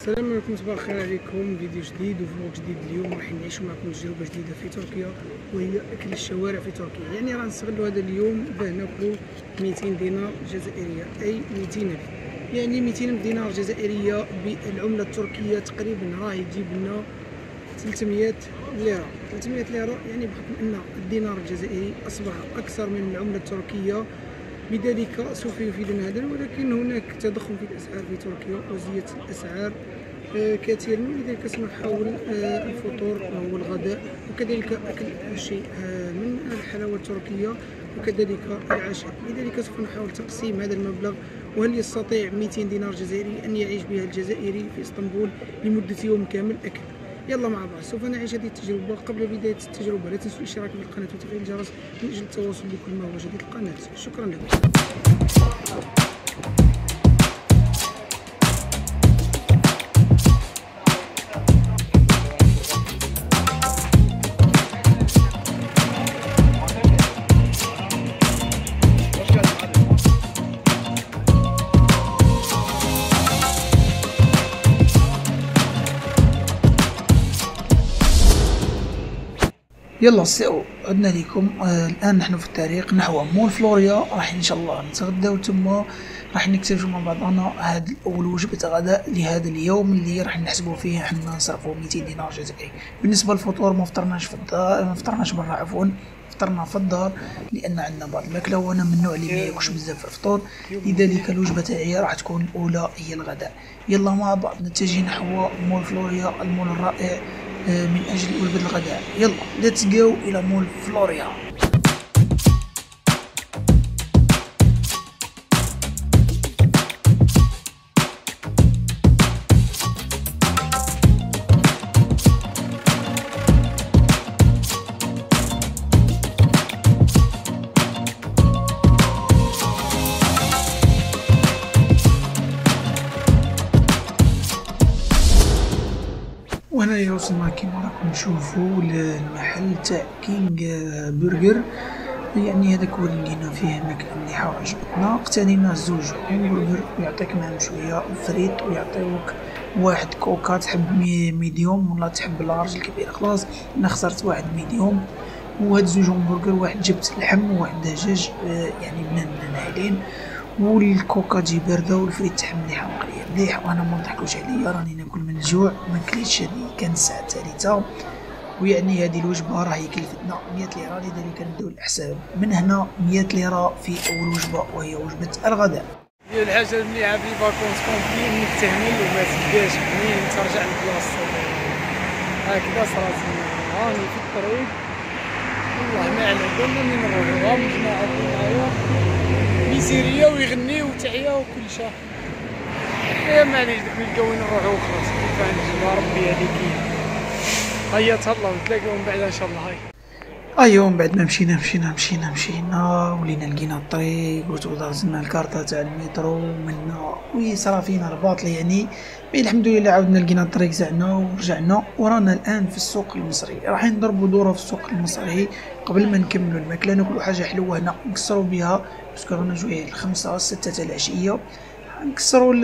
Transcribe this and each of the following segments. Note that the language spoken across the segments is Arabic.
السلام عليكم، صباح الخير عليكم. فيديو جديد وفلوق جديد. اليوم راح نعيشوا معكم تجربه جديده في تركيا، وهي اكل الشوارع في تركيا. يعني راح نستغلوا هذا اليوم باه ناكلوا 200 دينار جزائريه، اي 200 ألف. يعني 200 دينار جزائريه بالعمله التركيه تقريبا راه يجيب لنا 300 ليره. 300 ليره يعني بحكم ان الدينار الجزائري اصبح اكثر من العمله التركيه، بذلك سوف يفيدنا هذا. ولكن هناك تضخم في الاسعار في تركيا وزيادة الاسعار كثيرا، ولذلك سنحاول الفطور والغداء وكذلك اكل شيء من الحلاوه التركيه وكذلك العشاء. لذلك سوف نحاول تقسيم هذا المبلغ، وهل يستطيع 200 دينار جزائري ان يعيش بها الجزائري في اسطنبول لمده يوم كامل اكل. يلا مع بعض سوف نعيش هذه التجربة. قبل بداية التجربة لا تنسوا الاشتراك بالقناة وتفعيل الجرس من أجل التواصل بكل ما هو جديد القناة. شكرا لكم. يلا عدنا لكم. الان نحن في الطريق نحو مول فلوريا. راح ان شاء الله نتغداو تما، راح نكتشفوا مع بعضنا هذا اول وجبه غداء لهذا اليوم اللي راح نحسبوا فيه حنا نصرفوا 200 دينار جزائري. بالنسبه للفطور ما فطرناش في الدار، ما فطرناش برا عفوا، فطرنا في الدار لان عندنا بعض الماكله وانا من النوع اللي ما ياكلش بزاف في الفطور، لذلك الوجبه تاعي راح تكون الاولى هي الغداء. يلا مع بعض نتجه نحو مول فلوريا، المول الرائع من أجل وجبة الغداء. يلا ليتس جو إلى مول فلوريا. وهنا وصلنا كيما راكم تشوفوا للمحل تاع كينج برجر. يعني هذاك هو اللي لقينا فيه ماكله مليحه وعجبتنا. اقتنينا زوج همبرجر ويعطيك معهم شويه فريت، ويعطيوك واحد كوكا تحب ميديوم ولا تحب لارج الكبير. خلاص انا اخترت واحد ميديوم، وهاد زوج همبرجر واحد جبت اللحم وواحد دجاج يعني بنان، والكوكا تجي بارده والفريت تاعها مليحه مقليه مليح. وانا ما نضحكوش عليا راني ناكل من الجوع، ما كليتش. هذه كانت الساعه الثالثه، ويعني هذه الوجبه راهي كلفتنا 100 ليره، لذلك نبداو الحساب من هنا. 100 ليره في اول وجبه وهي وجبه الغداء. هي الحاجه المليحه في الفاكونس كومبلي انك تهمل وما تبقاش منين ترجع لبلاصتك. هكذا صرات راني في الطريق، والله ما على بالنا منين نروحو. ها الجماعه معايا ميزيريا ويغنيو وتعيا وكل شيء. يا معليش داك نلقاو وين نروحو وخلاص. كيف غنجيبها ربي هذيك هيا تهلاو نتلاقاو من بعد ان شاء الله. هاي ايوا من بعد ما مشينا ولينا لقينا الطريق وتوضعنا الكارطه تاع المترو منا ويصرا فينا الباطل يعني. الحمد لله عاودنا لقينا الطريق تاعنا ورجعنا، ورانا الان في السوق المصري. راح نضربوا دوره في السوق المصري قبل ما نكملوا الماكله. ناكلوا حاجه حلوه هنا نقصروا بها، باسكو رانا جويه الخمسة 6 تاع العشيه. نكسروا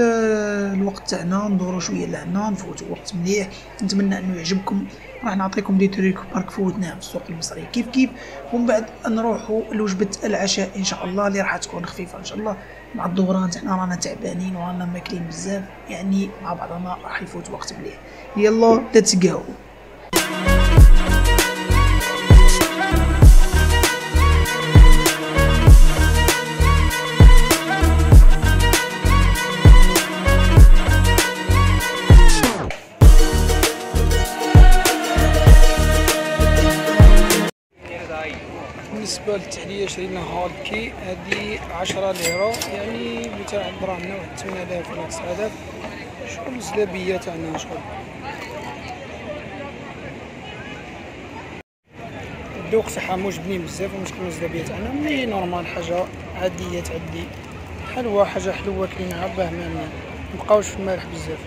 الوقت تاعنا، ندوروا شويه لهنا، نفوتوا وقت مليح. نتمنى انه يعجبكم. راح نعطيكم دي تريك بارك فوتناه في السوق المصري كيف ومن بعد نروحوا لوجبه العشاء ان شاء الله، اللي راح تكون خفيفه ان شاء الله مع الدوران تاعنا. رانا تعبانين ورانا ماكلين بزاف، يعني مع بعضنا راح يفوت وقت مليح. يلا ليتس جو. بالنسبة للتحلية شرينا هالكي، هذه 10 ليرة يعني بتاع دراهمنا واحد 8000 ولا 9000. شغل الزلابية تاعنا شغل. الذوق تاعها موجبني بزاف، ومشكل الزلابية تاعنا مي نورمال، حاجة عادية تعدي. حلوة، حاجة حلوة كليناها باه ما نبقاوش في المالح بزاف.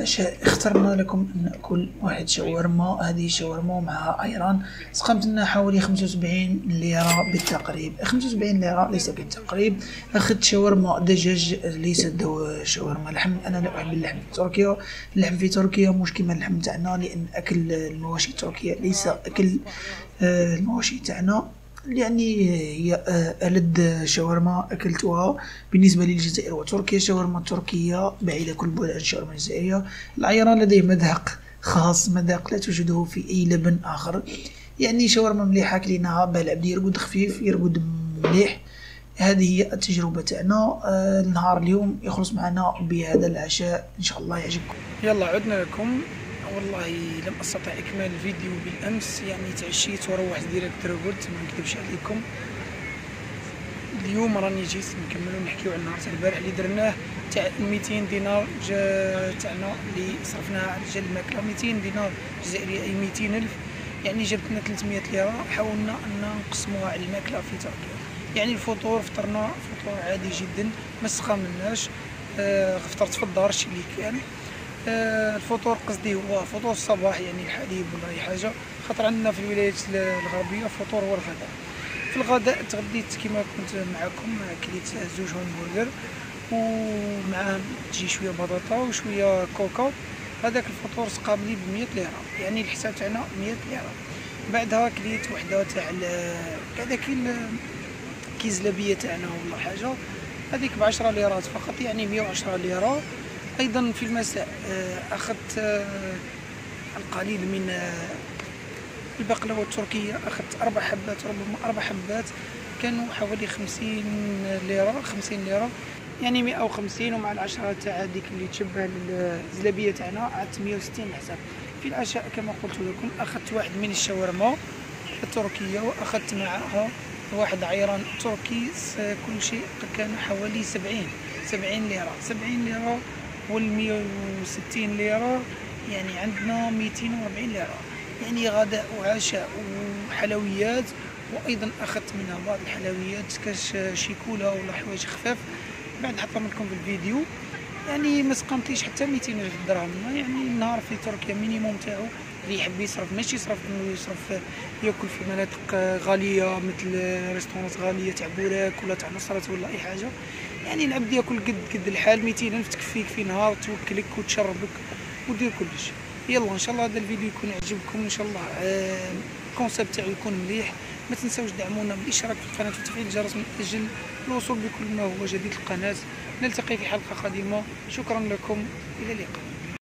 العشاء اخترنا لكم أن نأكل واحد شاورما. هذه شاورما مع أيران سقمت لنا حوالي 75 ليرة بالتقريب. 75 ليرة ليس بالتقريب. أخذت شاورما دجاج ليس شاورما لحم. أنا لا أحب اللحم في تركيا. اللحم في تركيا مش كيما اللحم تاعنا، لأن أكل المواشي التركية ليس أكل المواشي تاعنا. يعني هي ألذ شاورما أكلتها بالنسبة للجزائر وتركيا. الشاورما التركية بعيدة كل البعد عن الشاورما الجزائرية. العيران لديه مذاق خاص، مذاق لا تجده في أي لبن آخر. يعني شاورما مليحة كليناها بالعبد، يرقد خفيف يرقد مليح. هذه هي التجربة تاعنا. النهار اليوم يخلص معنا بهذا العشاء، إن شاء الله يعجبكم. يلا عدنا لكم. والله لم استطع اكمال الفيديو بالامس، يعني تعشيت وروحت ديريكت رقدت، ما نكذبش عليكم. اليوم راني جيت نكملوا نحكيو على النهار تاع البارح اللي درناه تاع 200 دينار تاعنا اللي صرفناها على رجال الماكله. 200 دينار جزائريه اي 200 الف، يعني جبت لنا 300 ليره. حاولنا ان نقسموها على الماكله في تركيا. يعني الفطور فطرنا فطور عادي جدا، ما سخمناش. فطرت في الدار الشيء اللي كان. الفطور قصدي هو فطور الصباح، يعني الحليب ولا اي حاجه، خاطر عندنا في الولايات الغربيه الفطور هو الغداء. في الغداء تغديت كما كنت معكم، كليت 2 همبرجر ومعاه تجي شويه بطاطا وشويه كوكا. هذاك الفطور سقام لي ب 100 ليره، يعني الحساب تاعنا 100 ليره. بعدها كليت وحده تاع هذاك كيزلابيه تاعنا ولا حاجه، هذيك ب10 ليرات فقط، يعني 110 ليره. ايضا في المساء اخذت القليل من البقلاوه التركيه، اخذت 4 حبات، ربما 4 حبات كانوا حوالي 50 ليره 50 ليره، يعني 150. ومع العشرة تاع هذيك اللي تشبه الزلابيه تاعنا عاد 160 الحساب. في العشاء كما قلت لكم اخذت واحد من الشاورما التركيه، واخذت معها واحد عيران تركي. كل شيء كان حوالي 70 ليره 70 ليره وال 160 ليره، يعني عندنا 240 ليره. يعني غداء وعشاء وحلويات، وايضا اخذت منها بعض الحلويات كاش شيكولا ولا حوايج خفاف. بعد حطهم لكم في الفيديو. يعني ما سقمتليش حتى 200 الف درهم. يعني النهار في تركيا مينيموم تاعو اللي يحب يصرف، ماشي يصرف انه يصرف ياكل في مناطق غاليه مثل ريستورانات غاليه تاع بوراك ولا تاع نصرة ولا اي حاجه. يعني العبد ياكل قد الحال. 200 الف تكفيك في نهار، توكلك وتشربك ودير كلش. يلا ان شاء الله هذا الفيديو يكون يعجبكم ان شاء الله. الكونسيبت تاعو يكون مليح. ما تنساوش دعمونا بالاشتراك في القناه وتفعيل الجرس من اجل الوصول بكل ما هو جديد القناه. نلتقي في حلقه قادمه. شكرا لكم، الى اللقاء.